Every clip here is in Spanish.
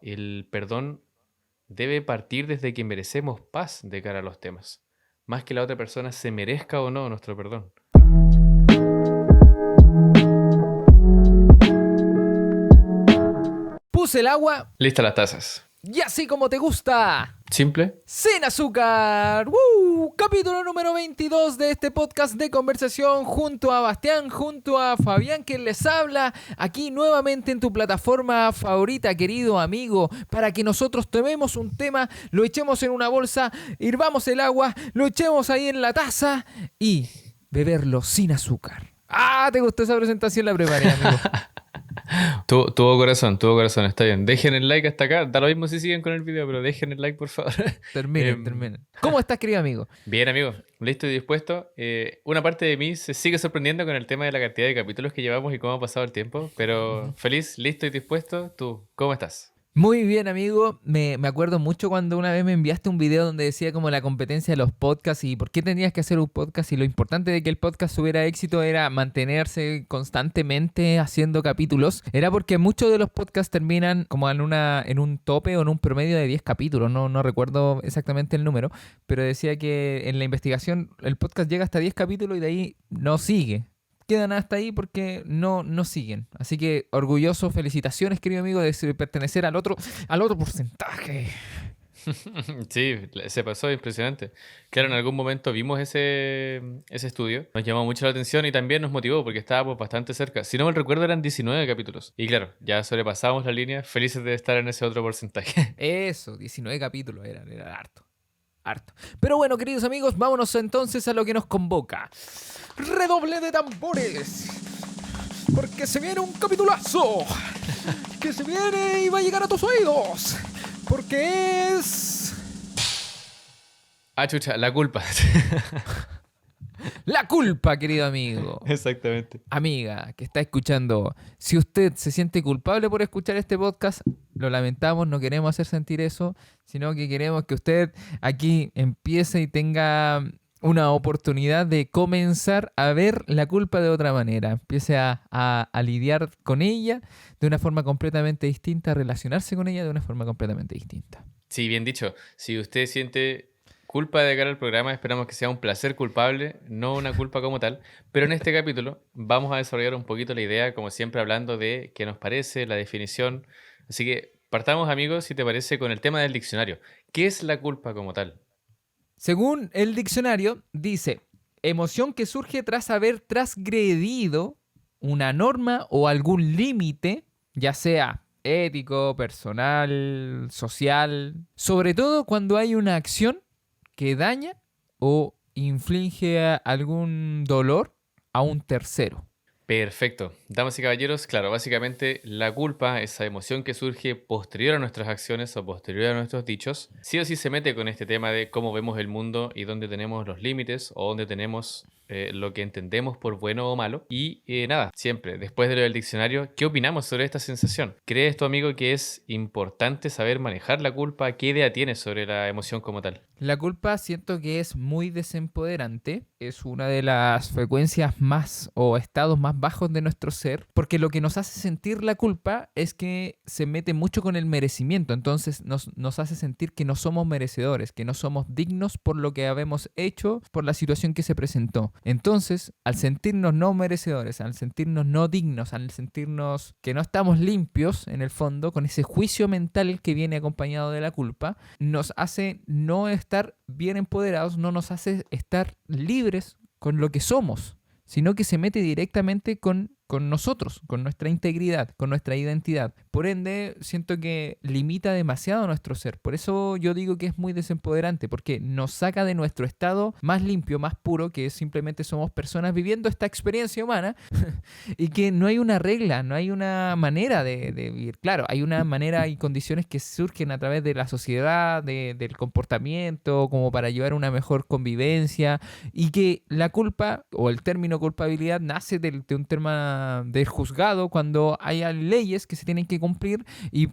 el perdón debe partir desde que merecemos paz de cara a los temas, más que la otra persona se merezca o no nuestro perdón. Puse el agua Listas las tazas. y así como te gusta, ¿Simple? sin azúcar. Capítulo número 22 de este podcast de conversación junto a Bastián, junto a Fabián, quien les habla, aquí nuevamente en tu plataforma favorita, querido amigo, para que nosotros tomemos un tema, lo echemos en una bolsa, hirvamos el agua, lo echemos ahí en la taza y beberlo sin azúcar. ¿Te gustó esa presentación? La preparé, amigo. Tuvo corazón, está bien. Dejen el like hasta acá. Da lo mismo si siguen con el video, pero dejen el like, por favor. Terminen. ¿Cómo estás, querido amigo? Bien, amigo. Listo y dispuesto. Una parte de mí se sigue sorprendiendo con el tema de la cantidad de capítulos que llevamos y cómo ha pasado el tiempo, pero feliz, listo y dispuesto. ¿Tú cómo estás? Muy bien, amigo. Me acuerdo mucho cuando una vez me enviaste un video donde decía como la competencia de los podcasts y por qué tenías que hacer un podcast y lo importante de que el podcast tuviera éxito era mantenerse constantemente haciendo capítulos. Era porque muchos de los podcasts terminan como en un tope o en un promedio de 10 capítulos. No recuerdo exactamente el número, pero decía que en la investigación el podcast llega hasta 10 capítulos y de ahí no sigue. Quedan hasta ahí porque no siguen. Así que orgulloso, felicitaciones, querido amigo, de pertenecer al otro porcentaje. Sí, se pasó impresionante. Claro, en algún momento vimos ese estudio, nos llamó mucho la atención y también nos motivó porque estábamos bastante cerca. Si no me recuerdo eran 19 capítulos. Y claro, ya sobrepasamos la línea, felices de estar en ese otro porcentaje. Eso, 19 capítulos era harto. Pero bueno, queridos amigos, vámonos entonces a lo que nos convoca. Redoble de tambores. Porque se viene un capitulazo. Que se viene y va a llegar a tus oídos. Porque es... Chucha, la culpa. La culpa, querido amigo. Exactamente. Amiga, que está escuchando. Si usted se siente culpable por escuchar este podcast, lo lamentamos, no queremos hacer sentir eso, sino que queremos que usted aquí empiece y tenga una oportunidad de comenzar a ver la culpa de otra manera. Empiece a lidiar con ella de una forma completamente distinta, a relacionarse con ella de una forma completamente distinta. Sí, bien dicho. Si usted siente culpa de cara al programa, esperamos que sea un placer culpable, no una culpa como tal. Pero en este capítulo vamos a desarrollar un poquito la idea, como siempre, hablando de qué nos parece, la definición. Así que partamos, amigos, si te parece, con el tema del diccionario. ¿Qué es la culpa como tal? Según el diccionario, dice, emoción que surge tras haber transgredido una norma o algún límite, ya sea ético, personal, social, sobre todo cuando hay una acción que daña o inflige algún dolor a un tercero. Perfecto. Damas y caballeros, claro, básicamente la culpa, esa emoción que surge posterior a nuestras acciones o posterior a nuestros dichos, sí o sí se mete con este tema de cómo vemos el mundo y dónde tenemos los límites o dónde tenemos lo que entendemos por bueno o malo. Y nada, siempre, después de lo del diccionario, ¿qué opinamos sobre esta sensación? ¿Crees tu amigo que es importante saber manejar la culpa? ¿Qué idea tienes sobre la emoción como tal? La culpa siento que es muy desempoderante, es una de las frecuencias más o estados más bajos de nuestro ser, porque lo que nos hace sentir la culpa es que se mete mucho con el merecimiento, entonces nos hace sentir que no somos merecedores, que no somos dignos por lo que habemos hecho, por la situación que se presentó. Entonces, al sentirnos no merecedores, al sentirnos no dignos, al sentirnos que no estamos limpios en el fondo, con ese juicio mental que viene acompañado de la culpa, nos hace no estar bien empoderados, no nos hace estar libres con lo que somos, sino que se mete directamente con nosotros, con nuestra integridad, con nuestra identidad. Por ende, siento que limita demasiado nuestro ser. Por eso yo digo que es muy desempoderante, porque nos saca de nuestro estado más limpio, más puro, que simplemente somos personas viviendo esta experiencia humana y que no hay una regla, no hay una manera de vivir. Claro, hay una manera y condiciones que surgen a través de la sociedad, del comportamiento, como para llevar una mejor convivencia, y que la culpa o el término culpabilidad nace de un tema del juzgado cuando haya leyes que se tienen que cumplir y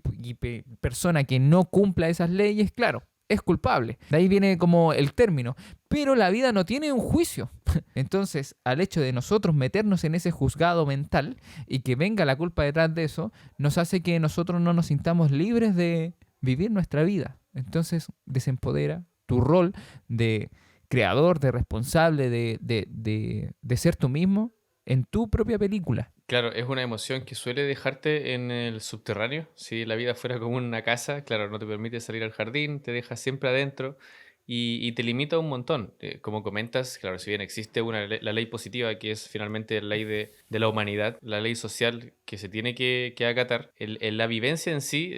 persona que no cumpla esas leyes, claro, es culpable. De ahí viene como el término. Pero la vida no tiene un juicio. Entonces, al hecho de nosotros meternos en ese juzgado mental y que venga la culpa detrás de eso, nos hace que nosotros no nos sintamos libres de vivir nuestra vida. Entonces, desempodera tu rol de creador, de responsable, de ser tú mismo en tu propia película. Claro, es una emoción que suele dejarte en el subterráneo. Si la vida fuera como una casa, claro, no te permite salir al jardín, te deja siempre adentro y te limita un montón. Como comentas, claro, si bien existe la ley positiva, que es finalmente la ley de la humanidad, la ley social que se tiene que acatar, la vivencia en sí,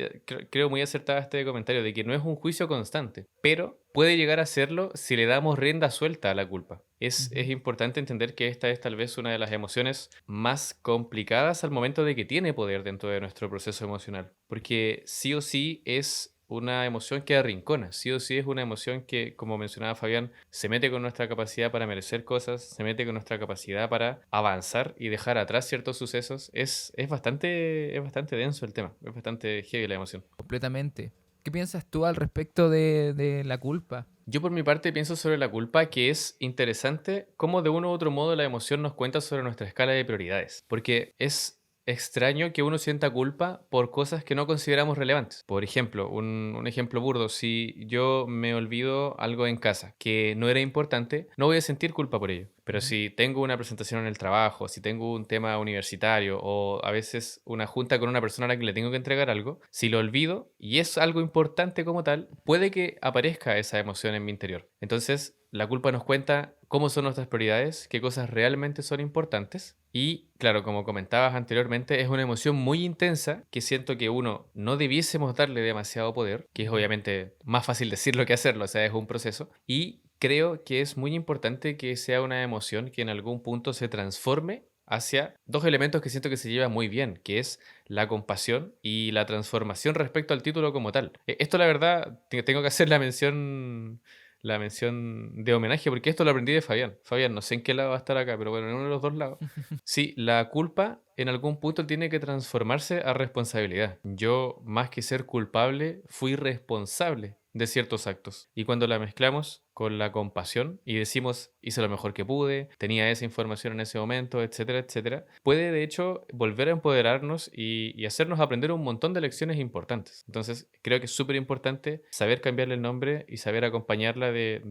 creo muy acertada este comentario, de que no es un juicio constante, pero puede llegar a serlo si le damos rienda suelta a la culpa. Es Ujú. importante entender que esta es tal vez una de las emociones más complicadas al momento de que tiene poder dentro de nuestro proceso emocional, porque sí o sí es una emoción que arrincona, sí o sí es una emoción que, como mencionaba Fabián, se mete con nuestra capacidad para merecer cosas, se mete con nuestra capacidad para avanzar y dejar atrás ciertos sucesos. Es bastante denso el tema, es bastante heavy la emoción. Completamente. ¿Qué piensas tú al respecto de la culpa? Yo por mi parte pienso sobre la culpa que es interesante cómo de uno u otro modo la emoción nos cuenta sobre nuestra escala de prioridades, porque es extraño que uno sienta culpa por cosas que no consideramos relevantes. Por ejemplo, un ejemplo burdo, si yo me olvido algo en casa que no era importante, no voy a sentir culpa por ello. Pero Ujú. si tengo una presentación en el trabajo, si tengo un tema universitario o a veces una junta con una persona a la que le tengo que entregar algo, si lo olvido y es algo importante como tal, puede que aparezca esa emoción en mi interior. Entonces, la culpa nos cuenta cómo son nuestras prioridades, qué cosas realmente son importantes. Y claro, como comentabas anteriormente, es una emoción muy intensa que siento que uno no debiésemos darle demasiado poder, que es Ujú. obviamente más fácil decirlo que hacerlo, o sea, es un proceso. Y creo que es muy importante que sea una emoción que en algún punto se transforme hacia dos elementos que siento que se llevan muy bien, que es la compasión y la transformación respecto al título como tal. Esto la verdad, tengo que hacer la mención de homenaje, porque esto lo aprendí de Fabián. Fabián, no sé en qué lado va a estar acá, pero bueno, en uno de los dos lados. Sí, la culpa en algún punto tiene que transformarse a responsabilidad. Yo, más que ser culpable, fui responsable de ciertos actos. Y cuando la mezclamos con la compasión y decimos, hice lo mejor que pude, tenía esa información en ese momento, etcétera, etcétera, puede de hecho volver a empoderarnos y hacernos aprender un montón de lecciones importantes. Entonces, creo que es súper importante saber cambiarle el nombre y saber acompañarla de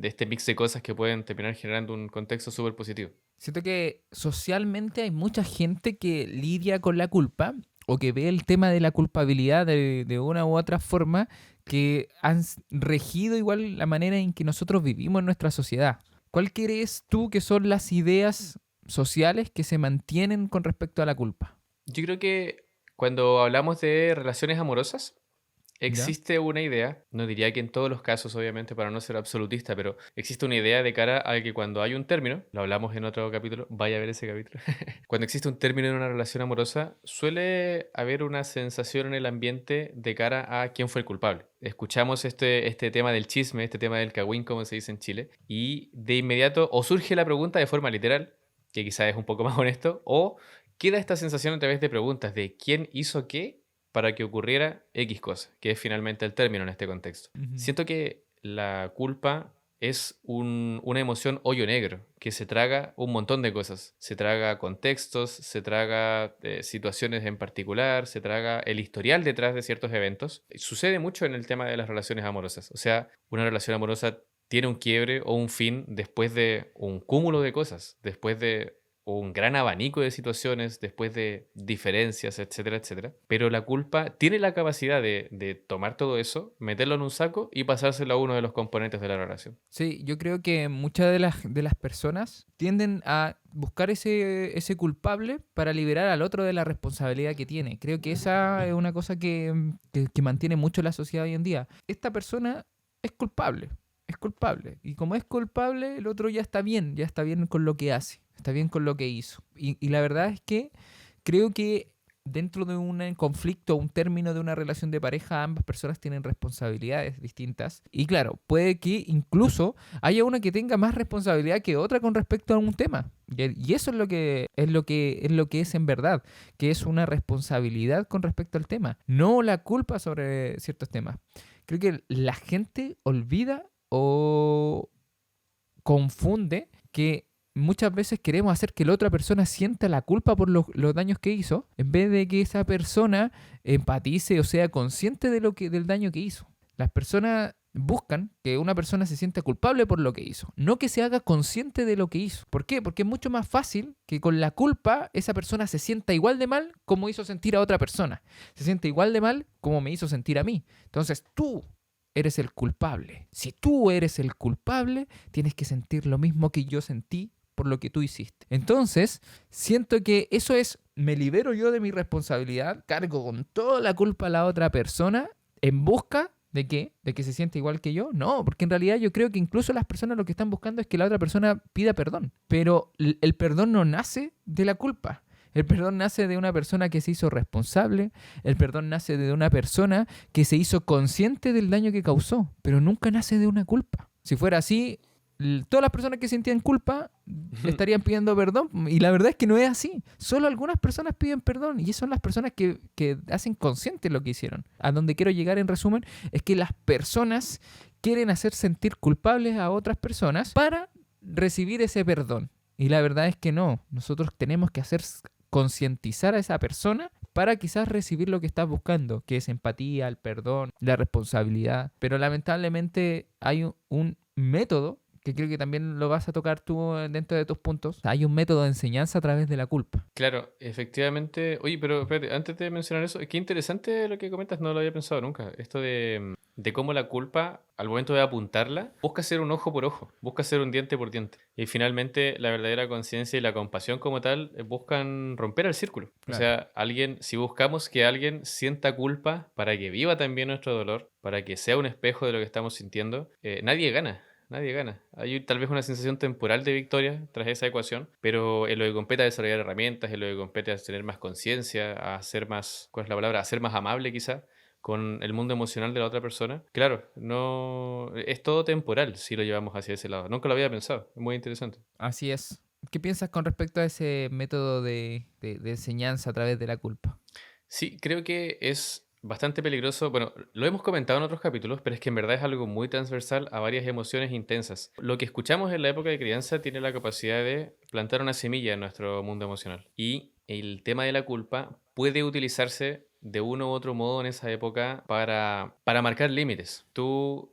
este mix de cosas que pueden terminar generando un contexto súper positivo. Siento que socialmente hay mucha gente que lidia con la culpa o que ve el tema de la culpabilidad de una u otra forma que han regido igual la manera en que nosotros vivimos en nuestra sociedad. ¿Cuál crees tú que son las ideas sociales que se mantienen con respecto a la culpa? Yo creo que cuando hablamos de relaciones amorosas, ¿Ya? existe una idea, no diría que en todos los casos, obviamente, para no ser absolutista, pero existe una idea de cara a que cuando hay un término, lo hablamos en otro capítulo, vaya a ver ese capítulo, cuando existe un término en una relación amorosa, suele haber una sensación en el ambiente de cara a quién fue el culpable. Escuchamos este tema del chisme, este tema del cagüín, como se dice en Chile, y de inmediato o surge la pregunta de forma literal, que quizás es un poco más honesto, o queda esta sensación a través de preguntas de quién hizo qué para que ocurriera X cosa, que es finalmente el término en este contexto. Ujú. Siento que la culpa es una emoción hoyo negro, que se traga un montón de cosas. Se traga contextos, se traga situaciones en particular, se traga el historial detrás de ciertos eventos. Sucede mucho en el tema de las relaciones amorosas. O sea, una relación amorosa tiene un quiebre o un fin después de un cúmulo de cosas, después de un gran abanico de situaciones, después de diferencias, etcétera, etcétera. Pero la culpa tiene la capacidad de tomar todo eso, meterlo en un saco y pasárselo a uno de los componentes de la relación. Sí, yo creo que muchas de las personas tienden a buscar ese culpable para liberar al otro de la responsabilidad que tiene. Creo que esa es una cosa que mantiene mucho la sociedad hoy en día. Esta persona es culpable, es culpable. Y como es culpable, el otro ya está bien con lo que hace, está bien con lo que hizo. Y la verdad es que creo que dentro de un conflicto, un término de una relación de pareja, ambas personas tienen responsabilidades distintas. Y claro, puede que incluso haya una que tenga más responsabilidad que otra con respecto a un tema. Y eso es lo que es en verdad, que es una responsabilidad con respecto al tema, no la culpa sobre ciertos temas. creo que la gente olvida o confunde que muchas veces queremos hacer que la otra persona sienta la culpa por los daños que hizo, en vez de que esa persona empatice o sea consciente del daño que hizo. Las personas buscan que una persona se sienta culpable por lo que hizo, no que se haga consciente de lo que hizo. ¿Por qué? Porque es mucho más fácil que con la culpa esa persona se sienta igual de mal como hizo sentir a otra persona. Se siente igual de mal como me hizo sentir a mí. Entonces tú eres el culpable. Si tú eres el culpable, tienes que sentir lo mismo que yo sentí por lo que tú hiciste. Entonces, siento que eso es, me libero yo de mi responsabilidad, cargo con toda la culpa a la otra persona en busca ¿de qué? ¿De que se siente igual que yo? No, porque en realidad yo creo que incluso las personas lo que están buscando es que la otra persona pida perdón. Pero el perdón no nace de la culpa. El perdón nace de una persona que se hizo responsable. El perdón nace de una persona que se hizo consciente del daño que causó. Pero nunca nace de una culpa. Si fuera así, todas las personas que sentían culpa estarían pidiendo perdón. Y la verdad es que no es así. Solo algunas personas piden perdón. Y son las personas que hacen consciente lo que hicieron. A donde quiero llegar en resumen es que las personas quieren hacer sentir culpables a otras personas para recibir ese perdón. Y la verdad es que no. Nosotros tenemos que hacer concientizar a esa persona para quizás recibir lo que estás buscando, que es empatía, el perdón, la responsabilidad. Pero lamentablemente hay un método que creo que también lo vas a tocar tú dentro de tus puntos. Hay un método de enseñanza a través de la culpa. Claro, efectivamente. Oye, pero espérate, antes de mencionar eso, qué interesante lo que comentas, no lo había pensado nunca. Esto de cómo la culpa, al momento de apuntarla, busca ser un ojo por ojo, busca ser un diente por diente. Y finalmente, la verdadera conciencia y la compasión como tal buscan romper el círculo. Claro. O sea, si buscamos que alguien sienta culpa para que viva también nuestro dolor, para que sea un espejo de lo que estamos sintiendo, nadie gana. Nadie gana. Hay tal vez una sensación temporal de victoria tras esa ecuación, pero en lo que compete a desarrollar herramientas, en lo que compete a tener más conciencia, a ser más, ¿cuál es la palabra? A ser más amable quizá con el mundo emocional de la otra persona. Claro, no es todo temporal si lo llevamos hacia ese lado. Nunca lo había pensado. Es muy interesante. Así es. ¿Qué piensas con respecto a ese método de enseñanza a través de la culpa? Sí, creo que es bastante peligroso. Bueno, lo hemos comentado en otros capítulos, pero es que en verdad es algo muy transversal a varias emociones intensas. Lo que escuchamos en la época de crianza tiene la capacidad de plantar una semilla en nuestro mundo emocional. Y el tema de la culpa puede utilizarse de uno u otro modo en esa época para marcar límites. Tú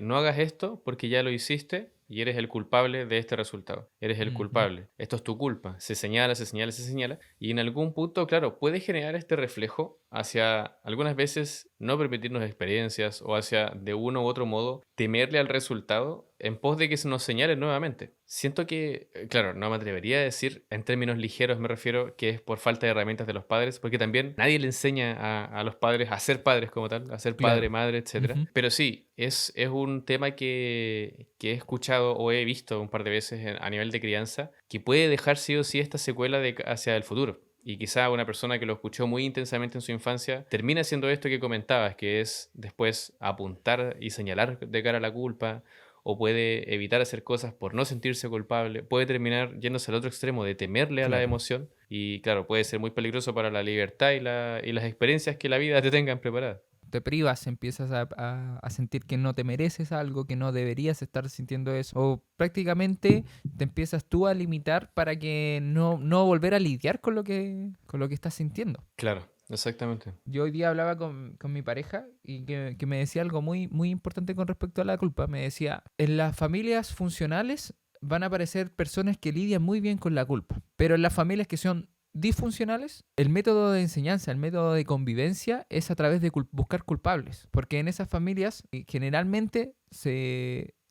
no hagas esto porque ya lo hiciste y eres el culpable de este resultado. Eres el Ujú. culpable. Esto es tu culpa. Se señala, se señala, se señala. Y en algún punto, claro, puede generar este reflejo hacia algunas veces no permitirnos experiencias o hacia de uno u otro modo temerle al resultado en pos de que se nos señale nuevamente. Siento que, claro, no me atrevería a decir en términos ligeros, me refiero que es por falta de herramientas de los padres, porque también nadie le enseña a los padres a ser padres como tal, a ser padre, Claro. madre, etcétera. Ujú. Pero sí, es un tema que he escuchado o he visto un par de veces a nivel de crianza, que puede dejar sí o sí esta secuela hacia el futuro. Y quizá una persona que lo escuchó muy intensamente en su infancia termina haciendo esto que comentabas, que es después apuntar y señalar de cara a la culpa, o puede evitar hacer cosas por no sentirse culpable, puede terminar yéndose al otro extremo de temerle a la Claro. emoción y claro, puede ser muy peligroso para la libertad y las experiencias que la vida te tengan preparadas. Te privas, empiezas a sentir que no te mereces algo, que no deberías estar sintiendo eso. O prácticamente te empiezas tú a limitar para que no volver a lidiar con lo que estás sintiendo. Claro, exactamente. Yo hoy día hablaba con mi pareja y que me decía algo muy, muy importante con respecto a la culpa. Me decía, en las familias funcionales van a aparecer personas que lidian muy bien con la culpa, pero en las familias que son disfuncionales, el método de enseñanza, el método de convivencia es a través de buscar culpables, porque en esas familias generalmente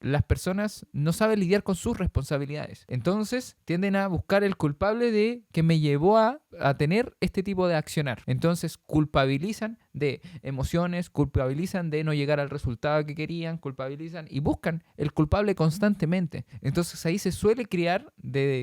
las personas no saben lidiar con sus responsabilidades. Entonces tienden a buscar el culpable de que me llevó a tener este tipo de accionar. Entonces culpabilizan de emociones, culpabilizan de no llegar al resultado que querían, culpabilizan y buscan el culpable constantemente. Entonces ahí se suele crear,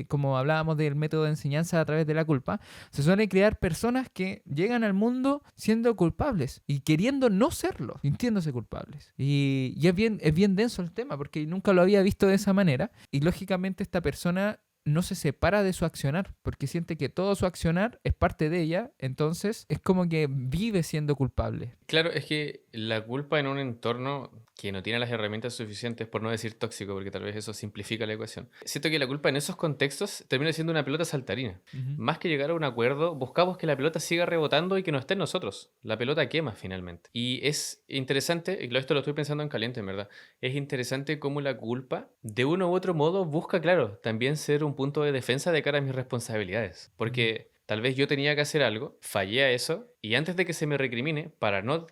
como hablábamos del método de enseñanza a través de la culpa, se suelen crear personas que llegan al mundo siendo culpables y queriendo no serlo, sintiéndose culpables. Y es bien denso el tema porque nunca lo había visto de esa manera y lógicamente esta persona no se separa de su accionar, porque siente que todo su accionar es parte de ella, entonces es como que vive siendo culpable. Claro, es que la culpa en un entorno que no tiene las herramientas suficientes, por no decir tóxico, porque tal vez eso simplifica la ecuación. Siento que la culpa en esos contextos termina siendo una pelota saltarina. Ujú. Más que llegar a un acuerdo, buscamos que la pelota siga rebotando y que no esté en nosotros. La pelota quema finalmente. Y es interesante, y esto lo estoy pensando en caliente, en verdad, es interesante cómo la culpa, de uno u otro modo, busca, claro, también ser un punto de defensa de cara a mis responsabilidades. Mm. Porque tal vez yo tenía que hacer algo, fallé a eso, y antes de que se me recrimine, para no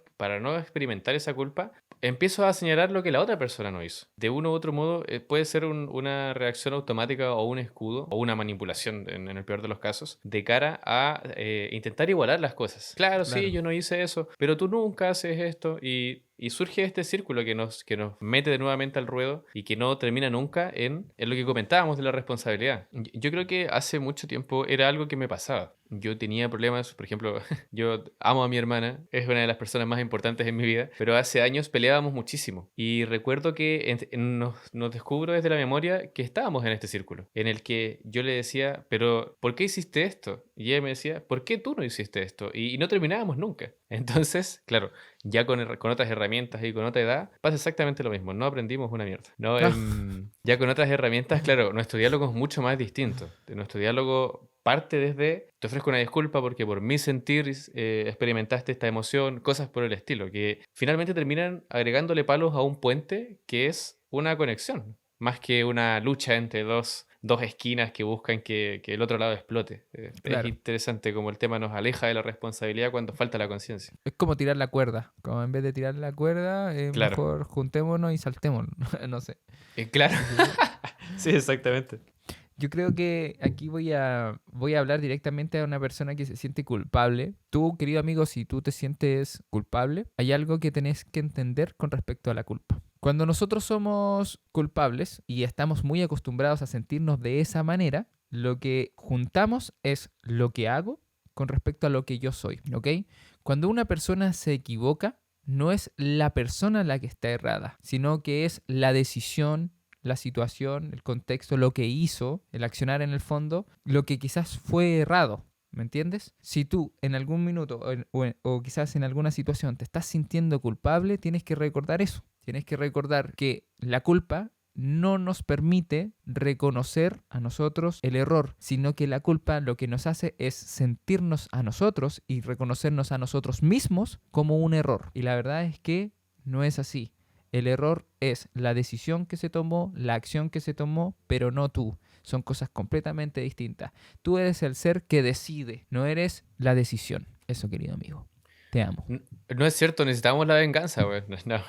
experimentar esa culpa, empiezo a señalar lo que la otra persona no hizo. De uno u otro modo, puede ser una reacción automática o un escudo o una manipulación, en el peor de los casos, de cara a intentar igualar las cosas. Claro, sí, Claro. yo no hice eso, pero tú nunca haces esto y surge este círculo que nos mete de nuevamente al ruedo y que no termina nunca en lo que comentábamos de la responsabilidad. Yo creo que hace mucho tiempo era algo que me pasaba. Yo tenía problemas, por ejemplo, yo amo a mi hermana, es una de las personas más importantes en mi vida, pero hace años peleábamos muchísimo. Y recuerdo que nos descubro desde la memoria que estábamos en este círculo, en el que yo le decía, pero ¿por qué hiciste esto? Y ella me decía, ¿por qué tú no hiciste esto? Y no terminábamos nunca. Entonces, claro, ya con otras herramientas y con otra edad, pasa exactamente lo mismo. No aprendimos una mierda. ¿No? Ya con otras herramientas, claro, nuestro diálogo es mucho más distinto. Nuestro diálogo parte desde, te ofrezco una disculpa porque por mi sentir experimentaste esta emoción, cosas por el estilo, que finalmente terminan agregándole palos a un puente que es una conexión, más que una lucha entre dos esquinas que buscan que el otro lado explote. Es Claro. interesante como el tema nos aleja de la responsabilidad cuando falta la conciencia. Es como tirar la cuerda. Como en vez de tirar la cuerda, Claro. mejor juntémonos y saltémonos. No sé. Claro. No sé si- Sí, exactamente. Yo creo que aquí voy a hablar directamente a una persona que se siente culpable. Tú, querido amigo, si tú te sientes culpable, hay algo que tenés que entender con respecto a la culpa. Cuando nosotros somos culpables y estamos muy acostumbrados a sentirnos de esa manera, lo que juntamos es lo que hago con respecto a lo que yo soy, ¿ok? Cuando una persona se equivoca, no es la persona la que está errada, sino que es la decisión, la situación, el contexto, lo que hizo, el accionar en el fondo, lo que quizás fue errado. ¿Me entiendes? Si tú en algún minuto o quizás en alguna situación te estás sintiendo culpable, tienes que recordar eso. Tienes que recordar que la culpa no nos permite reconocer a nosotros el error, sino que la culpa lo que nos hace es sentirnos a nosotros y reconocernos a nosotros mismos como un error. Y la verdad es que no es así. El error es la decisión que se tomó, la acción que se tomó, pero no tú. Son cosas completamente distintas. Tú eres el ser que decide, no eres la decisión. Eso, querido amigo. Te amo. No es cierto, necesitamos la venganza, güey. No,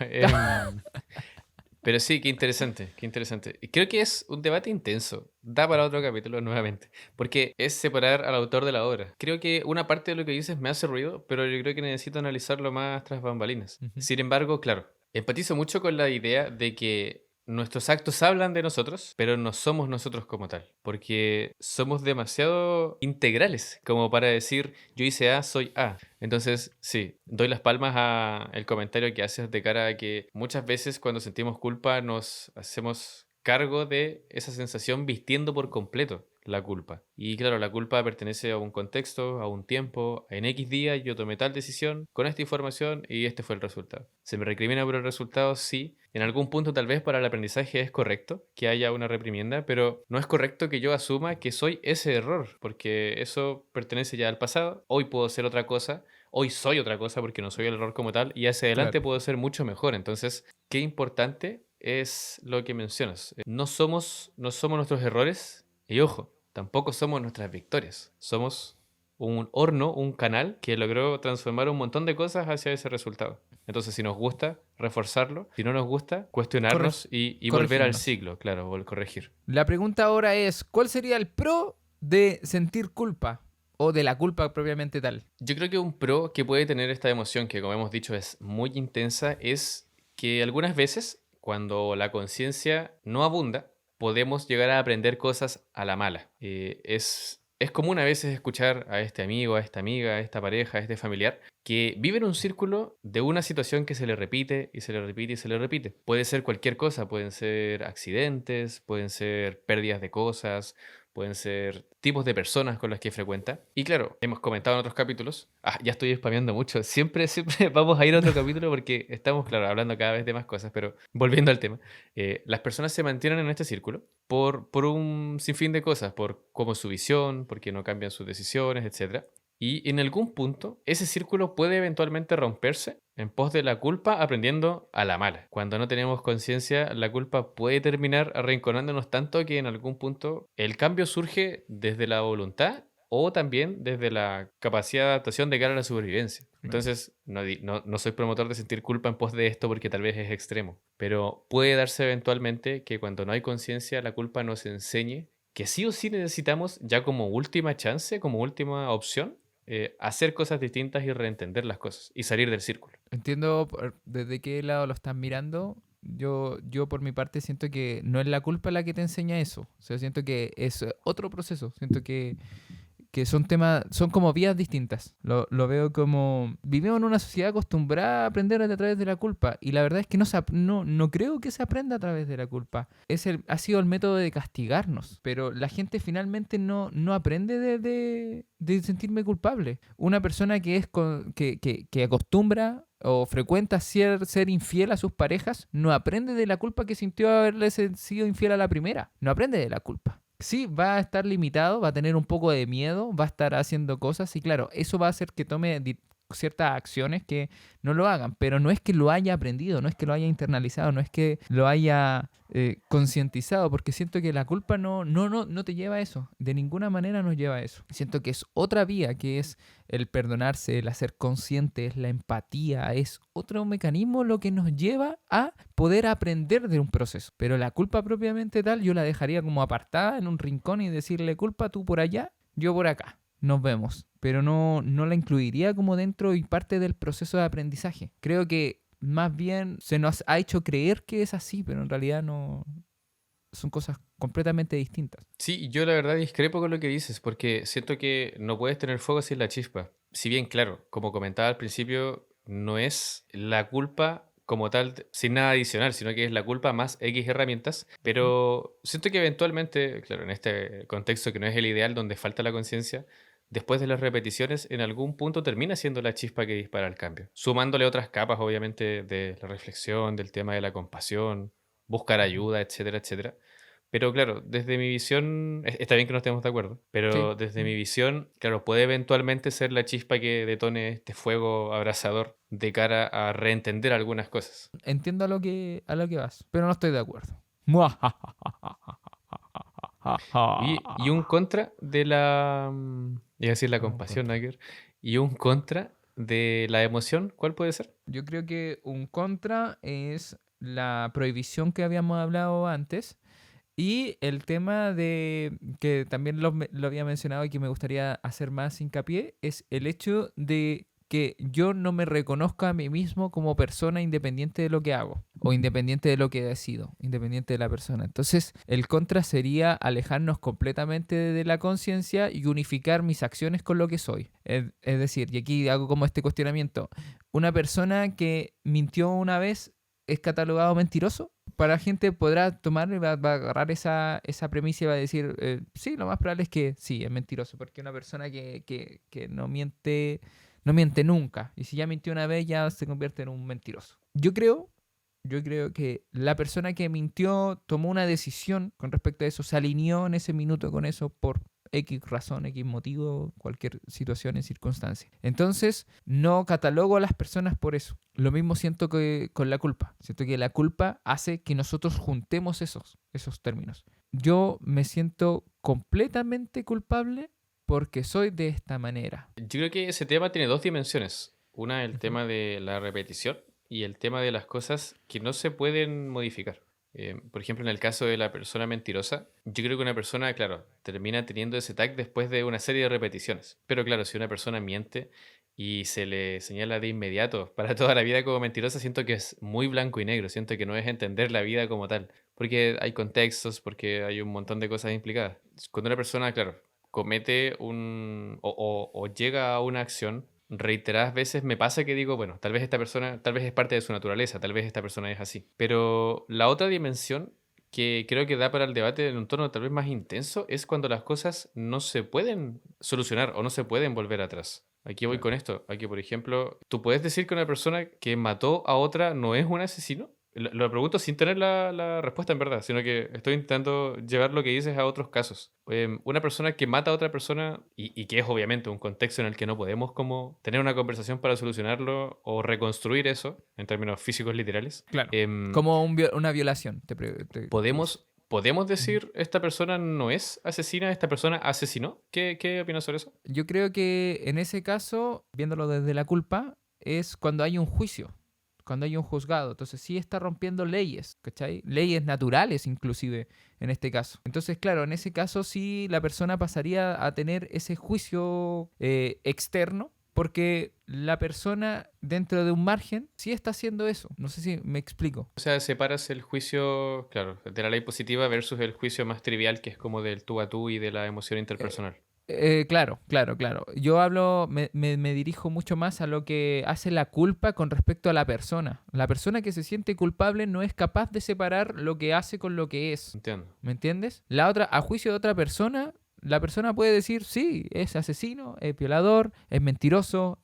pero sí, qué interesante, qué interesante. Y creo que es un debate intenso. Da para otro capítulo nuevamente. Porque es separar al autor de la obra. Creo que una parte de lo que dices me hace ruido, pero yo creo que necesito analizarlo más tras bambalinas. Ujú. Sin embargo, claro, empatizo mucho con la idea de que nuestros actos hablan de nosotros, pero no somos nosotros como tal. Porque somos demasiado integrales como para decir yo hice A, soy A. Entonces, sí, doy las palmas a el comentario que haces de cara a que muchas veces cuando sentimos culpa nos hacemos cargo de esa sensación vistiendo por completo la culpa. Y claro, la culpa pertenece a un contexto, a un tiempo, en X día yo tomé tal decisión con esta información y este fue el resultado. ¿Se me recrimina por el resultado? Sí. En algún punto tal vez para el aprendizaje es correcto que haya una reprimienda, pero no es correcto que yo asuma que soy ese error, porque eso pertenece ya al pasado. Hoy puedo ser otra cosa, hoy soy otra cosa porque no soy el error como tal y hacia adelante Claro. puedo ser mucho mejor. Entonces, qué importante es lo que mencionas. No somos nuestros errores y ojo, tampoco somos nuestras victorias. Somos un horno, un canal que logró transformar un montón de cosas hacia ese resultado. Entonces, si nos gusta, reforzarlo. Si no nos gusta, cuestionarnos y volver al Corregirnos. ciclo, claro, corregir. La pregunta ahora es, ¿cuál sería el pro de sentir culpa? O de la culpa propiamente tal. Yo creo que un pro que puede tener esta emoción, que como hemos dicho es muy intensa, es que algunas veces, cuando la conciencia no abunda, podemos llegar a aprender cosas a la mala. Es común a veces escuchar a este amigo, a esta amiga, a esta pareja, a este familiar, que vive en un círculo de una situación que se le repite y se le repite y se le repite. Puede ser cualquier cosa, pueden ser accidentes, pueden ser pérdidas de cosas, pueden ser tipos de personas con las que frecuenta. Y claro, hemos comentado en otros capítulos, ya estoy spameando mucho, siempre vamos a ir a otro capítulo porque estamos, claro, hablando cada vez de más cosas, pero volviendo al tema, las personas se mantienen en este círculo por un sinfín de cosas, por cómo es su visión, porque no cambian sus decisiones, etcétera. Y en algún punto, ese círculo puede eventualmente romperse en pos de la culpa aprendiendo a la mala. Cuando no tenemos conciencia, la culpa puede terminar arrinconándonos tanto que en algún punto el cambio surge desde la voluntad o también desde la capacidad de adaptación de cara a la supervivencia. Claro. Entonces, no soy promotor de sentir culpa en pos de esto porque tal vez es extremo, pero puede darse eventualmente que cuando no hay conciencia, la culpa nos enseñe que sí o sí necesitamos ya como última chance, como última opción, hacer cosas distintas y reentender las cosas y salir del círculo. Entiendo desde qué lado lo estás mirando. Yo por mi parte siento que no es la culpa la que te enseña eso. O sea, siento que es otro proceso. Siento que son temas, son como vías distintas. Lo veo como, vivimos en una sociedad acostumbrada a aprender a través de la culpa y la verdad es que no creo que se aprenda a través de la culpa. Ha sido el método de castigarnos, pero la gente finalmente no aprende de sentirme culpable. Una persona que que acostumbra o frecuenta ser infiel a sus parejas, no aprende de la culpa que sintió haberle sido infiel a la primera. No aprende de la culpa. Sí, va a estar limitado, va a tener un poco de miedo, va a estar haciendo cosas y claro, eso va a hacer que tome ciertas acciones que no lo hagan, pero no es que lo haya aprendido, no es que lo haya internalizado, no es que lo haya concientizado, porque siento que la culpa no te lleva a eso, de ninguna manera nos lleva a eso. Siento que es otra vía, que es el perdonarse, el hacer consciente, es la empatía, es otro mecanismo lo que nos lleva a poder aprender de un proceso. Pero la culpa propiamente tal, yo la dejaría como apartada en un rincón y decirle culpa tú por allá, yo por acá. Nos vemos. Pero no la incluiría como dentro y parte del proceso de aprendizaje. Creo que más bien se nos ha hecho creer que es así, pero en realidad no son cosas completamente distintas. Sí, yo la verdad discrepo con lo que dices, porque siento que no puedes tener fuego sin la chispa. Si bien, claro, como comentaba al principio, no es la culpa como tal, sin nada adicional, sino que es la culpa más X herramientas, Ujú. pero siento que eventualmente, claro, en este contexto que no es el ideal, donde falta la conciencia, después de las repeticiones, en algún punto termina siendo la chispa que dispara el cambio, sumándole otras capas, obviamente, de la reflexión, del tema de la compasión, buscar Ujú. ayuda, etcétera, etcétera. Pero claro, desde mi visión, está bien que no estemos de acuerdo, Sí. pero desde mi visión, claro, puede eventualmente ser la chispa que detone este fuego abrasador de cara a reentender algunas cosas. Entiendo a lo que vas, pero no estoy de acuerdo. Y un contra de la, iba a decir la Un compasión, contra. Nagger, y un contra de la emoción, ¿cuál puede ser? Yo creo que un contra es la prohibición que habíamos hablado antes y el tema de que también lo había mencionado y que me gustaría hacer más hincapié es el hecho de que yo no me reconozca a mí mismo como persona independiente de lo que hago o independiente de lo que decido, independiente de la persona. Entonces, el contra sería alejarnos completamente de la conciencia y unificar mis acciones con lo que soy. Es decir, y aquí hago como este cuestionamiento, una persona que mintió una vez es catalogado mentiroso. Para la gente podrá tomar y va a agarrar esa premisa y va a decir, sí, lo más probable es que sí, es mentiroso, porque una persona que no miente nunca. Y si ya mintió una vez, ya se convierte en un mentiroso. Yo creo que la persona que mintió tomó una decisión con respecto a eso, se alineó en ese minuto con eso por X razón, X motivo, cualquier situación y circunstancia. Entonces, no catalogo a las personas por eso. Lo mismo siento que con la culpa. Siento que la culpa hace que nosotros juntemos esos términos. Yo me siento completamente culpable porque soy de esta manera. Yo creo que ese tema tiene dos dimensiones. Una, el Ujú. tema de la repetición y el tema de las cosas que no se pueden modificar. Por ejemplo, en el caso de la persona mentirosa, yo creo que una persona, claro, termina teniendo ese tag después de una serie de repeticiones. Pero claro, si una persona miente y se le señala de inmediato para toda la vida como mentirosa, siento que es muy blanco y negro, siento que no es entender la vida como tal, porque hay contextos, porque hay un montón de cosas implicadas. Cuando una persona, claro, comete o llega a una acción reiteradas veces, me pasa que digo, bueno, tal vez esta persona, tal vez es parte de su naturaleza, tal vez esta persona es así. Pero la otra dimensión que creo que da para el debate en un tono tal vez más intenso es cuando las cosas no se pueden solucionar o no se pueden volver atrás. Aquí voy Claro. con esto. Aquí, por ejemplo, ¿tú puedes decir que una persona que mató a otra no es un asesino? Lo pregunto sin tener la respuesta en verdad, sino que estoy intentando llevar lo que dices a otros casos. Una persona que mata a otra persona y que es obviamente un contexto en el que no podemos como tener una conversación para solucionarlo o reconstruir eso en términos físicos literales. Claro. em, Como una violación, te dice. ¿Podemos Ujú. decir esta persona no es asesina, esta persona asesinó? ¿Qué opinas sobre eso? Yo creo que en ese caso, viéndolo desde la culpa, es cuando hay un juicio, cuando hay un juzgado. Entonces sí está rompiendo leyes, ¿cachai? Leyes naturales inclusive en este caso. Entonces, claro, en ese caso sí la persona pasaría a tener ese juicio externo. Porque la persona dentro de un margen sí está haciendo eso. No sé si me explico. O sea, separas el juicio, claro, de la ley positiva versus el juicio más trivial que es como del tú a tú y de la emoción Eh, interpersonal. claro, claro, claro. Yo hablo, me dirijo mucho más a lo que hace la culpa con respecto a la persona. La persona que se siente culpable no es capaz de separar lo que hace con lo que es. Entiendo. ¿Me entiendes? La otra, a juicio de otra persona, la persona puede decir, sí, es asesino, es violador, es mentiroso,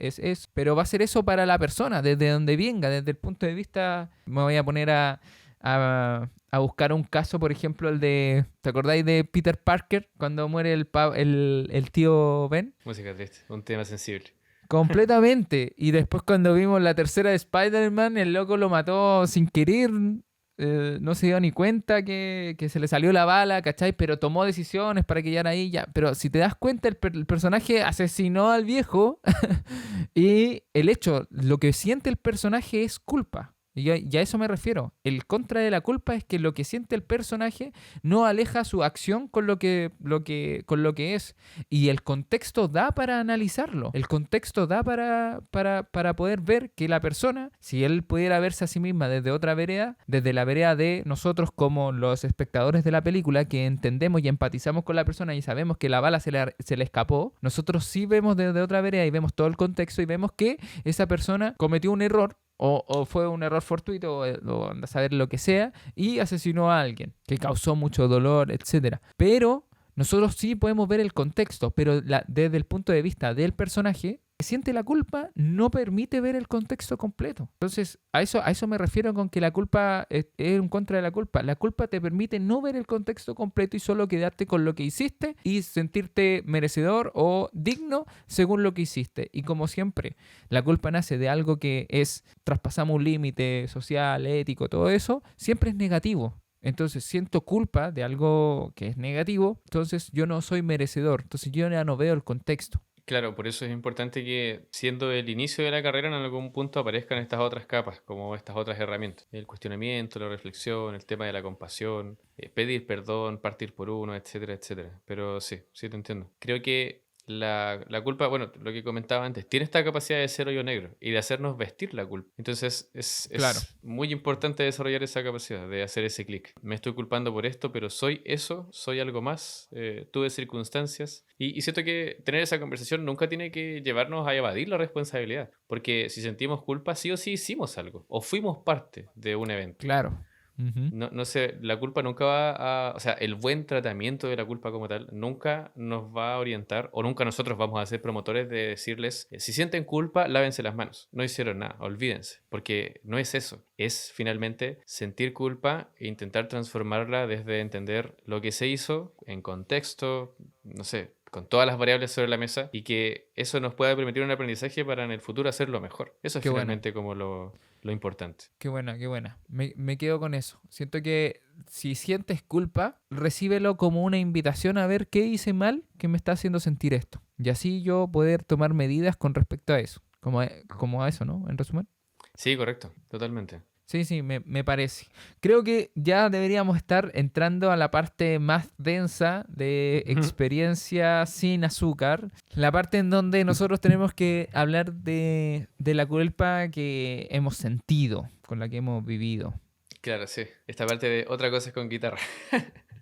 pero va a ser eso para la persona, desde donde venga, desde el punto de vista, me voy a poner a buscar un caso, por ejemplo, el de, ¿te acordáis de Peter Parker cuando muere el tío Ben? Música triste, un tema sensible. Completamente. Y después cuando vimos la tercera de Spider-Man, el loco lo mató sin querer. No se dio ni cuenta que se le salió la bala, ¿cachai? Pero tomó decisiones para que ya ahí ya. Pero si te das cuenta, el personaje asesinó al viejo y el hecho, lo que siente el personaje es culpa. Y a eso me refiero. El contra de la culpa es que lo que siente el personaje no aleja su acción con con lo que es. Y el contexto da para analizarlo. El contexto da para poder ver que la persona, si él pudiera verse a sí misma desde otra vereda, desde la vereda de nosotros como los espectadores de la película, que entendemos y empatizamos con la persona y sabemos que la bala se le escapó, nosotros sí vemos desde otra vereda y vemos todo el contexto y vemos que esa persona cometió un error o fue un error fortuito, o anda a saber lo que sea, y asesinó a alguien que causó mucho dolor, etcétera. Pero nosotros sí podemos ver el contexto, pero desde el punto de vista del personaje, que siente la culpa no permite ver el contexto completo. Entonces, a eso me refiero con que la culpa es un contra de la culpa. La culpa te permite no ver el contexto completo y solo quedarte con lo que hiciste y sentirte merecedor o digno según lo que hiciste. Y como siempre, la culpa nace de algo que es, traspasamos un límite social, ético, todo eso, siempre es negativo. Entonces siento culpa de algo que es negativo, entonces yo no soy merecedor, entonces yo ya no veo el contexto. Claro, por eso es importante que, siendo el inicio de la carrera, en algún punto aparezcan estas otras capas, como estas otras herramientas. El cuestionamiento, la reflexión, el tema de la compasión, pedir perdón, partir por uno, etcétera, etcétera. Pero sí, sí te entiendo. Creo que la culpa, bueno, lo que comentaba antes, tiene esta capacidad de ser hoyo negro y de hacernos vestir la culpa. Entonces Claro, es muy importante desarrollar esa capacidad de hacer ese clic. Me estoy culpando por esto, pero soy eso, soy algo más, tuve circunstancias. Y siento que tener esa conversación nunca tiene que llevarnos a evadir la responsabilidad, porque si sentimos culpa, sí o sí hicimos algo, o fuimos parte de un evento. claro. Ujú. No, no sé, la culpa nunca va a, o sea, el buen tratamiento de la culpa como tal nunca nos va a orientar o nunca nosotros vamos a ser promotores de decirles, si sienten culpa, lávense las manos. No hicieron nada, olvídense, porque no es eso. Es finalmente sentir culpa e intentar transformarla desde entender lo que se hizo en contexto, no sé, con todas las variables sobre la mesa y que eso nos pueda permitir un aprendizaje para en el futuro hacerlo mejor. Eso es Qué buena, finalmente como lo importante. qué buena, qué buena. Me quedo con eso. Siento que si sientes culpa, recíbelo como una invitación a ver qué hice mal que me está haciendo sentir esto. Y así yo poder tomar medidas con respecto a eso. Como a eso, ¿no? En resumen. Sí, correcto, totalmente. Sí, sí, me parece. Creo que ya deberíamos estar entrando a la parte más densa de experiencia sin azúcar. La parte en donde nosotros tenemos que hablar de la culpa que hemos sentido, con la que hemos vivido. Claro, sí. Esta parte de otra cosa es con guitarra.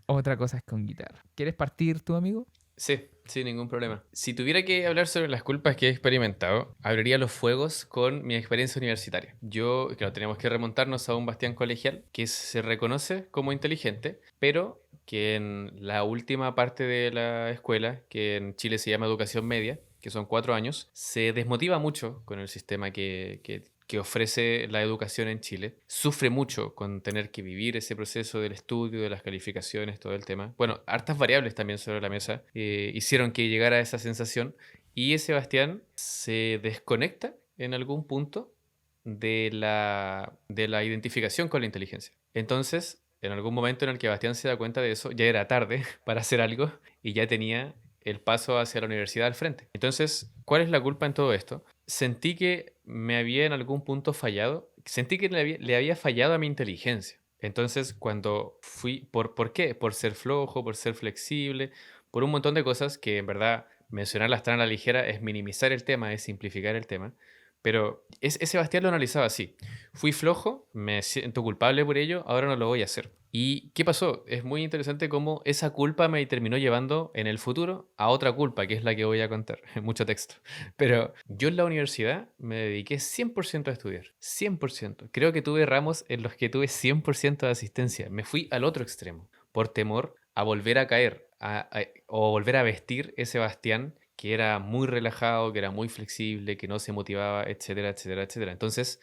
Otra cosa es con guitarra. ¿Quieres partir tú, amigo? Sí, sin ningún problema. Si tuviera que hablar sobre las culpas que he experimentado, abriría los fuegos con mi experiencia universitaria. Yo, claro, tenemos que remontarnos a un Bastián colegial que se reconoce como inteligente, pero que en la última parte de la escuela, que en Chile se llama educación media, que son 4 años, se desmotiva mucho con el sistema que ofrece la educación en Chile. Sufre mucho con tener que vivir ese proceso del estudio, de las calificaciones, todo el tema. Bueno, hartas variables también sobre la mesa hicieron que llegara a esa sensación y Sebastián se desconecta en algún punto de la identificación con la inteligencia. Entonces, en algún momento en el que Bastián se da cuenta de eso, ya era tarde para hacer algo y ya tenía el paso hacia la universidad al frente. Entonces, ¿cuál es la culpa en todo esto? Sentí que me había en algún punto fallado, sentí que le había fallado a mi inteligencia. Entonces, cuando fui, ¿por qué? Por ser flojo, por ser flexible, por un montón de cosas que en verdad mencionarlas tan a la ligera es minimizar el tema, es simplificar el tema. Pero ese Sebastián lo analizaba así. Fui flojo, me siento culpable por ello, ahora no lo voy a hacer. ¿Y qué pasó? Es muy interesante cómo esa culpa me terminó llevando en el futuro a otra culpa, que es la que voy a contar. Mucho texto. Pero yo en la universidad me dediqué 100% a estudiar. 100%. Creo que tuve ramos en los que tuve 100% de asistencia. Me fui al otro extremo, por temor a volver a caer o volver a vestir ese Bastián que era muy relajado, que era muy flexible, que no se motivaba, etcétera, etcétera, etcétera. Entonces,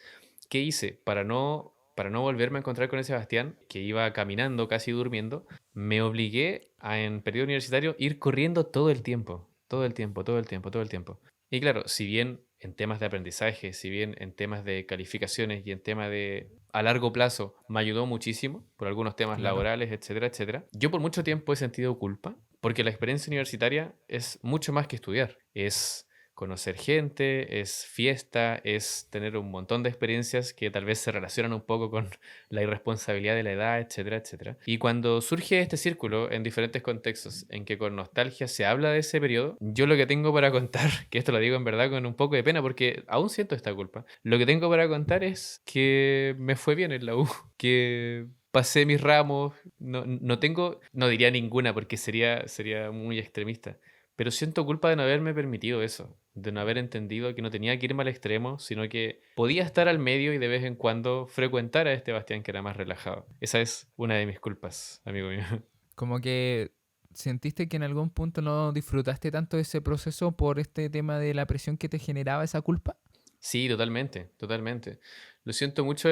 ¿qué hice? Para no volverme a encontrar con ese Sebastián, que iba caminando, casi durmiendo, me obligué a, en periodo universitario, ir corriendo todo el tiempo. Todo el tiempo, todo el tiempo, todo el tiempo. Y claro, si bien en temas de aprendizaje, si bien en temas de calificaciones y en temas de a largo plazo me ayudó muchísimo por algunos temas Claro. laborales, etcétera, etcétera, yo por mucho tiempo he sentido culpa porque la experiencia universitaria es mucho más que estudiar. Es conocer gente, es fiesta, es tener un montón de experiencias que tal vez se relacionan un poco con la irresponsabilidad de la edad, etcétera, etcétera. Y cuando surge este círculo en diferentes contextos en que con nostalgia se habla de ese periodo, yo lo que tengo para contar, que esto lo digo en verdad con un poco de pena porque aún siento esta culpa, lo que tengo para contar es que me fue bien en la U, que pasé mis ramos, no tengo, no diría ninguna porque sería muy extremista, pero siento culpa de no haberme permitido eso, de no haber entendido que no tenía que irme al extremo, sino que podía estar al medio y de vez en cuando frecuentar a este Bastián que era más relajado. Esa es una de mis culpas, amigo mío. Como que sentiste que en algún punto no disfrutaste tanto de ese proceso por este tema de la presión que te generaba esa culpa. Sí, totalmente, totalmente. Lo siento mucho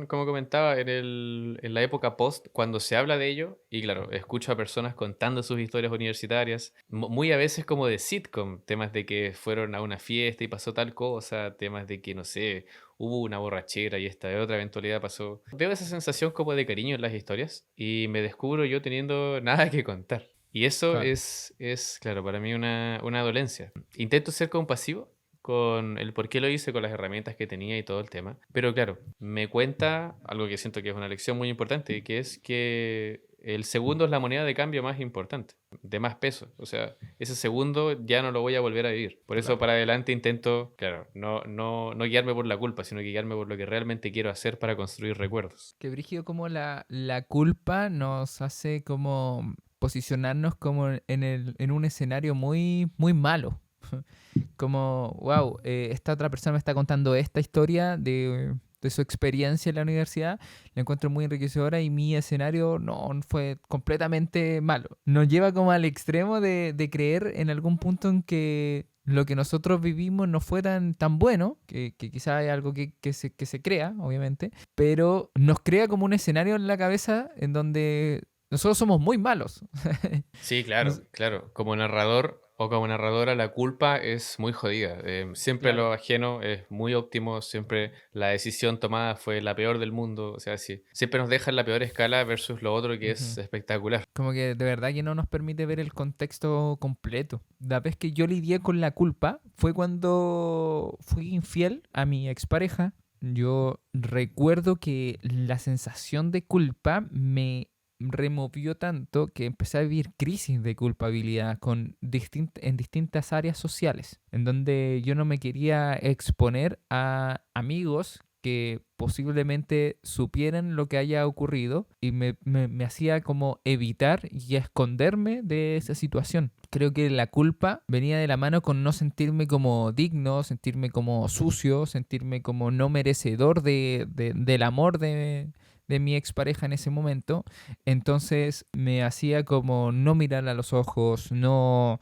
como comentaba, en la época post, cuando se habla de ello, y claro, escucho a personas contando sus historias universitarias, muy a veces como de sitcom, temas de que fueron a una fiesta y pasó tal cosa, temas de que, no sé, hubo una borrachera y esta otra eventualidad pasó. Veo esa sensación como de cariño en las historias y me descubro yo teniendo nada que contar. Y eso Claro. es claro, para mí una dolencia. Intento ser compasivo con el por qué lo hice, con las herramientas que tenía y todo el tema. Pero claro, me cuenta algo que siento que es una lección muy importante, que es que el segundo es la moneda de cambio más importante, de más peso. O sea, ese segundo ya no lo voy a volver a vivir. Por eso Claro. para adelante intento, claro, no guiarme por la culpa, sino que guiarme por lo que realmente quiero hacer para construir recuerdos. Qué brígido como la culpa nos hace como posicionarnos como en un escenario muy, muy malo. Como, wow, esta otra persona me está contando esta historia de su experiencia en la universidad, la encuentro muy enriquecedora y mi escenario no fue completamente malo. Nos lleva como al extremo de creer en algún punto en que lo que nosotros vivimos no fue tan bueno, que quizá hay algo que se crea, obviamente, pero nos crea como un escenario en la cabeza en donde nosotros somos muy malos. Sí, Nos- claro, claro. Como narrador o como narradora, la culpa es muy jodida. Siempre claro. lo ajeno es muy óptimo, siempre la decisión tomada fue la peor del mundo. O sea, sí, siempre nos deja en la peor escala versus lo otro que es Ujú. espectacular. Como que de verdad que no nos permite ver el contexto completo. La vez que yo lidié con la culpa fue cuando fui infiel a mi expareja. Yo recuerdo que la sensación de culpa me removió tanto que empecé a vivir crisis de culpabilidad en distintas áreas sociales, en donde yo no me quería exponer a amigos que posiblemente supieran lo que haya ocurrido y me hacía como evitar y esconderme de esa situación. Creo que la culpa venía de la mano con no sentirme como digno, sentirme como sucio, sentirme como no merecedor del amor de mi expareja en ese momento. Entonces me hacía como no mirar a los ojos, no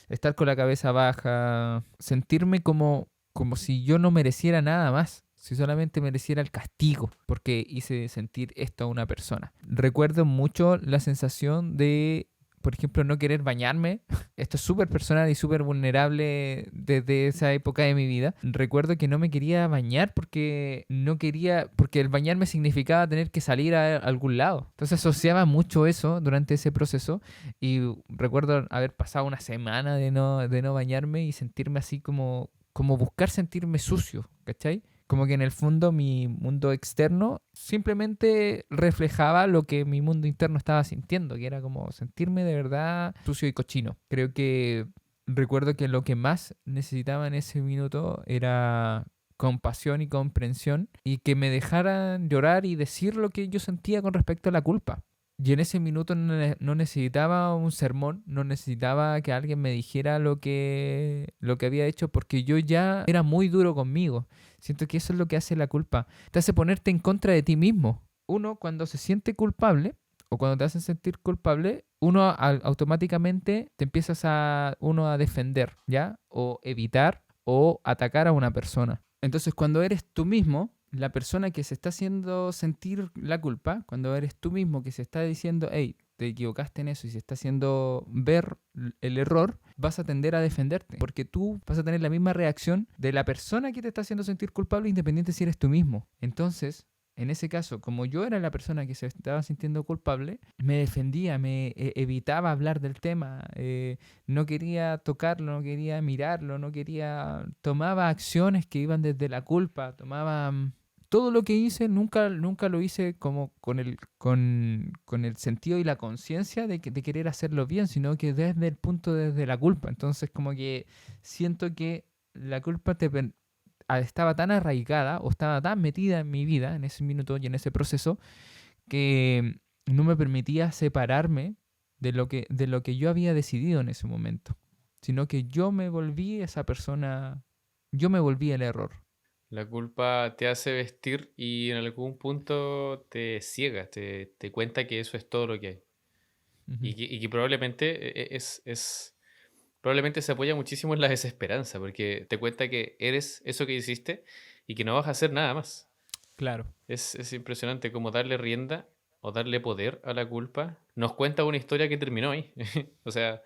estar con la cabeza baja, sentirme como si yo no mereciera nada más, si solamente mereciera el castigo, porque hice sentir esto a una persona. Recuerdo mucho la sensación de, por ejemplo, no querer bañarme. Esto es súper personal y súper vulnerable desde esa época de mi vida. Recuerdo que no me quería bañar porque no quería, porque el bañarme significaba tener que salir a algún lado. Entonces asociaba mucho eso durante ese proceso y recuerdo haber pasado una semana de no bañarme y sentirme así como buscar sentirme sucio, ¿cachai? Como que en el fondo mi mundo externo simplemente reflejaba lo que mi mundo interno estaba sintiendo, que era como sentirme de verdad sucio y cochino. Creo que recuerdo que lo que más necesitaba en ese minuto era compasión y comprensión y que me dejaran llorar y decir lo que yo sentía con respecto a la culpa. Y en ese minuto no necesitaba un sermón, no necesitaba que alguien me dijera lo que había hecho, porque yo ya era muy duro conmigo. Siento que eso es lo que hace la culpa. Te hace ponerte en contra de ti mismo. Uno, cuando se siente culpable, o cuando te hacen sentir culpable, uno automáticamente te empiezas uno a defender, ¿ya? O evitar o atacar a una persona. Entonces, cuando eres tú mismo, la persona que se está haciendo sentir la culpa, cuando eres tú mismo que se está diciendo, hey, te equivocaste en eso y se está haciendo ver el error, vas a tender a defenderte, porque tú vas a tener la misma reacción de la persona que te está haciendo sentir culpable, independiente si eres tú mismo. Entonces, en ese caso, como yo era la persona que se estaba sintiendo culpable, me defendía, evitaba hablar del tema, no quería tocarlo, no quería mirarlo, no quería... Tomaba acciones que iban desde la culpa, tomaba... Todo lo que hice nunca lo hice como con el sentido y la conciencia de querer hacerlo bien, sino que desde la culpa. Entonces como que siento que la culpa estaba tan arraigada o estaba tan metida en mi vida en ese minuto y en ese proceso que no me permitía separarme de lo que yo había decidido en ese momento, sino que yo me volví esa persona, yo me volví el error. La culpa te hace vestir y en algún punto te ciega, te cuenta que eso es todo lo que hay. Ujú. Y que probablemente probablemente se apoya muchísimo en la desesperanza, porque te cuenta que eres eso que hiciste y que no vas a hacer nada más. Claro, Es impresionante cómo darle rienda o darle poder a la culpa nos cuenta una historia que terminó ahí. O sea,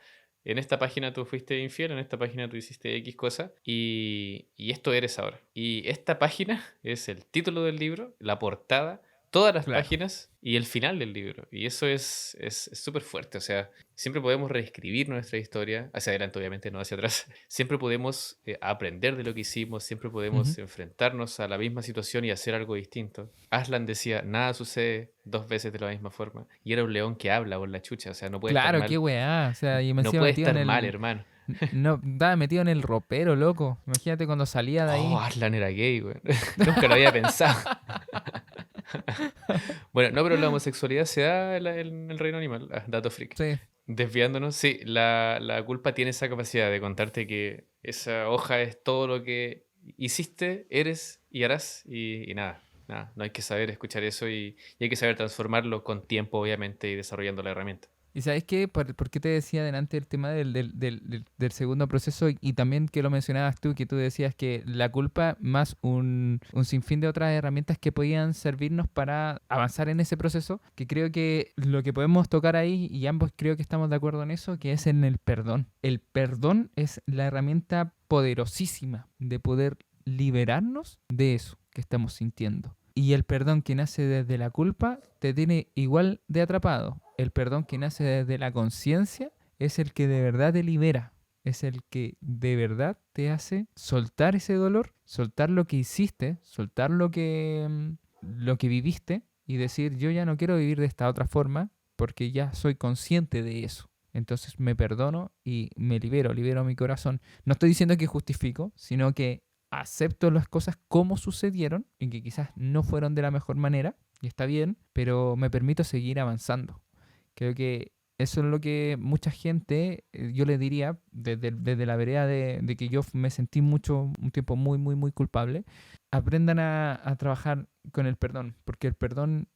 en esta página tú fuiste infiel, en esta página tú hiciste X cosa y esto eres ahora. Y esta página es el título del libro, la portada, todas las claro. páginas y el final del libro. Y eso es súper fuerte. O sea, siempre podemos reescribir nuestra historia, hacia adelante obviamente, no hacia atrás. Siempre podemos aprender de lo que hicimos, siempre Ujú. podemos enfrentarnos a la misma situación y hacer algo distinto. Aslan decía, nada sucede dos veces de la misma forma. Y era un león que habla por la chucha, o sea, no puede estar Claro, qué mal. weá. O sea, y me No encima puede metido en estar mal, el. hermano. No, estaba metido en el ropero, loco. Imagínate cuando salía de Oh, ahí. Aslan era gay, güey. Nunca lo había pensado. Bueno, no, pero la homosexualidad se da en el reino animal. Ah, dato freak. Sí. Desviándonos, sí, la culpa tiene esa capacidad de contarte que esa hoja es todo lo que hiciste, eres y harás y nada, nada. No hay que saber escuchar eso y hay que saber transformarlo con tiempo, obviamente, y desarrollando la herramienta. ¿Y sabes qué? ¿Por qué te decía adelante el tema del segundo proceso y también que lo mencionabas tú, que tú decías que la culpa más un sinfín de otras herramientas que podían servirnos para avanzar en ese proceso? Que creo que lo que podemos tocar ahí, y ambos creo que estamos de acuerdo en eso, que es en el perdón. El perdón es la herramienta poderosísima de poder liberarnos de eso que estamos sintiendo. Y el perdón que nace desde la culpa te tiene igual de atrapado. El perdón que nace desde la conciencia es el que de verdad te libera. Es el que de verdad te hace soltar ese dolor, soltar lo que hiciste, soltar lo que viviste y decir, yo ya no quiero vivir de esta otra forma porque ya soy consciente de eso. Entonces me perdono y me libero mi corazón. No estoy diciendo que justifico, sino que acepto las cosas como sucedieron y que quizás no fueron de la mejor manera, y está bien, pero me permito seguir avanzando. Creo que eso es lo que mucha gente, yo le diría, desde la vereda de que yo me sentí un tiempo muy, muy, muy culpable, aprendan a trabajar con el perdón, porque el perdón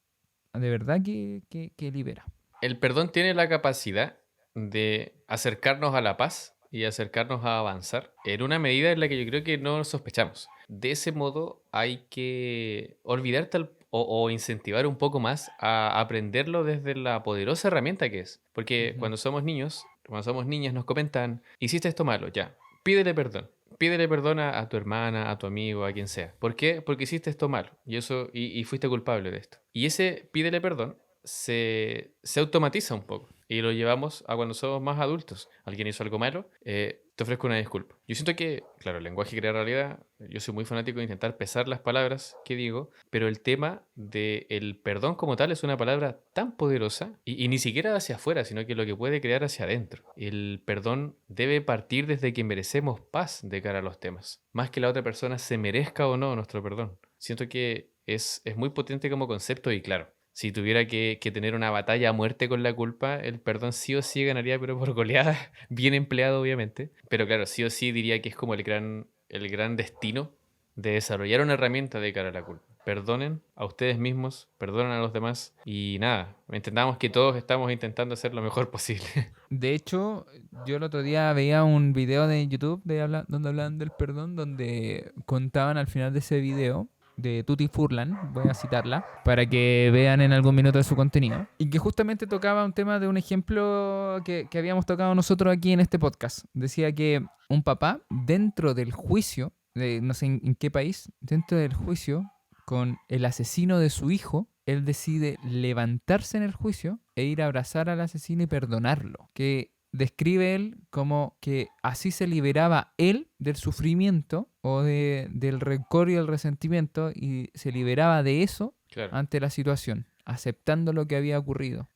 de verdad que libera. El perdón tiene la capacidad de acercarnos a la paz y acercarnos a avanzar en una medida en la que yo creo que no sospechamos. De ese modo hay que olvidar o incentivar un poco más a aprenderlo desde la poderosa herramienta que es. Porque Ujú. cuando somos niños, cuando somos niñas nos comentan, hiciste esto malo, ya, pídele perdón. Pídele perdón a tu hermana, a tu amigo, a quien sea. ¿Por qué? Porque hiciste esto malo y fuiste culpable de esto. Y ese pídele perdón se automatiza un poco y lo llevamos a cuando somos más adultos. Alguien hizo algo malo, te ofrezco una disculpa. Yo siento que, claro, el lenguaje crea realidad. Yo soy muy fanático de intentar pesar las palabras que digo, pero el tema del perdón como tal es una palabra tan poderosa y ni siquiera hacia afuera, sino que lo que puede crear hacia adentro. El perdón debe partir desde que merecemos paz de cara a los temas, más que la otra persona se merezca o no nuestro perdón. Siento que es muy potente como concepto y claro, si tuviera que tener una batalla a muerte con la culpa, el perdón sí o sí ganaría, pero por goleada, bien empleado obviamente. Pero claro, sí o sí diría que es como el gran destino de desarrollar una herramienta de cara a la culpa. Perdonen a ustedes mismos, perdonen a los demás y nada, entendamos que todos estamos intentando hacer lo mejor posible. De hecho, yo el otro día veía un video de YouTube donde hablaban del perdón, donde contaban al final de ese video de Tutti Furlan, voy a citarla, para que vean en algún minuto de su contenido, y que justamente tocaba un tema de un ejemplo que habíamos tocado nosotros aquí en este podcast. Decía que un papá dentro del juicio, no sé en qué país, dentro del juicio, con el asesino de su hijo, él decide levantarse en el juicio e ir a abrazar al asesino y perdonarlo. Que describe él como que así se liberaba él del sufrimiento o del rencor y el resentimiento y se liberaba de eso Claro. ante la situación, aceptando lo que había ocurrido,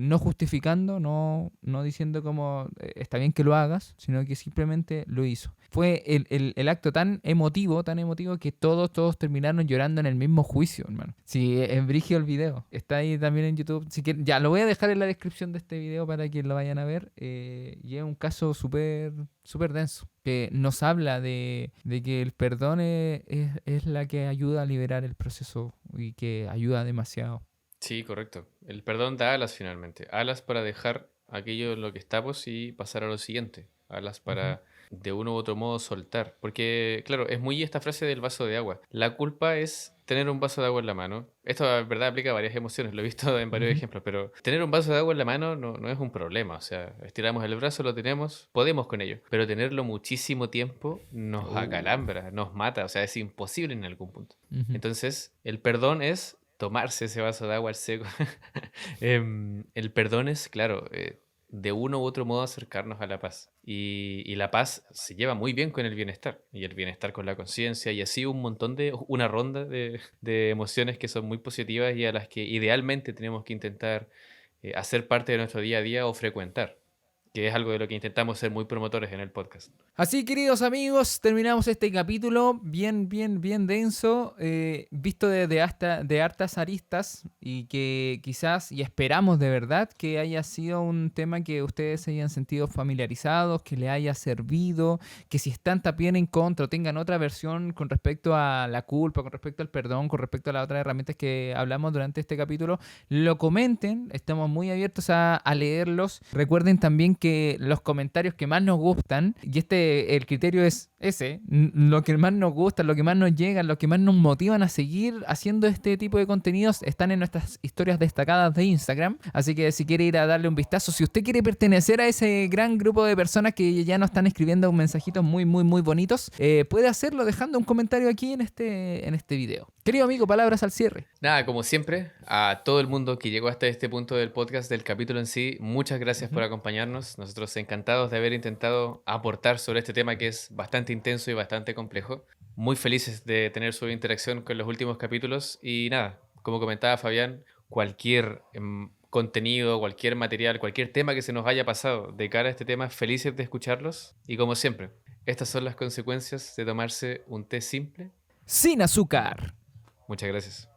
no justificando, no diciendo como está bien que lo hagas, sino que simplemente lo hizo. Fue el acto tan emotivo que todos terminaron llorando en el mismo juicio, hermano. Sí, es brigio el video, está ahí también en YouTube. Si quieren, ya lo voy a dejar en la descripción de este video para que lo vayan a ver. Y es un caso súper denso, que nos habla de que el perdón es la que ayuda a liberar el proceso y que ayuda demasiado. Sí, correcto. El perdón da alas finalmente. Alas para dejar aquello en lo que estamos y pasar a lo siguiente. Alas Ujú. para de uno u otro modo soltar. Porque, claro, es muy esta frase del vaso de agua. La culpa es tener un vaso de agua en la mano. Esto, en verdad, aplica a varias emociones. Lo he visto en varios Ujú. ejemplos. Pero tener un vaso de agua en la mano no es un problema. O sea, estiramos el brazo, lo tenemos, podemos con ello. Pero tenerlo muchísimo tiempo nos Uh, acalambra, nos mata. O sea, es imposible en algún punto. Ujú. Entonces, el perdón es tomarse ese vaso de agua al seco. El perdón es, claro, de uno u otro modo acercarnos a la paz. Y la paz se lleva muy bien con el bienestar. Y el bienestar con la conciencia. Y así una ronda de emociones que son muy positivas y a las que idealmente tenemos que intentar hacer parte de nuestro día a día o frecuentar. Que es algo de lo que intentamos ser muy promotores en el podcast. Así, queridos amigos, terminamos este capítulo bien denso, visto de hartas aristas y que quizás, y esperamos de verdad, que haya sido un tema que ustedes se hayan sentido familiarizados, que les haya servido, que si están también en contra o tengan otra versión con respecto a la culpa, con respecto al perdón, con respecto a las otras herramientas que hablamos durante este capítulo, lo comenten, estamos muy abiertos a leerlos. Recuerden también que los comentarios que más nos gustan, y el criterio es ese, lo que más nos gusta, lo que más nos llega, lo que más nos motivan a seguir haciendo este tipo de contenidos están en nuestras historias destacadas de Instagram. Así que si quiere ir a darle un vistazo, si usted quiere pertenecer a ese gran grupo de personas que ya nos están escribiendo mensajitos muy bonitos, puede hacerlo dejando un comentario aquí en este video. Querido amigo, palabras al cierre. Nada, como siempre, a todo el mundo que llegó hasta este punto del podcast, del capítulo en sí, muchas gracias por Ujú. acompañarnos. Nosotros encantados de haber intentado aportar sobre este tema que es bastante intenso y bastante complejo. Muy felices de tener su interacción con los últimos capítulos y nada, como comentaba Fabián, cualquier contenido, cualquier material, cualquier tema que se nos haya pasado de cara a este tema, felices de escucharlos y como siempre, Estas son las consecuencias de tomarse un té simple. Sin azúcar. Muchas gracias.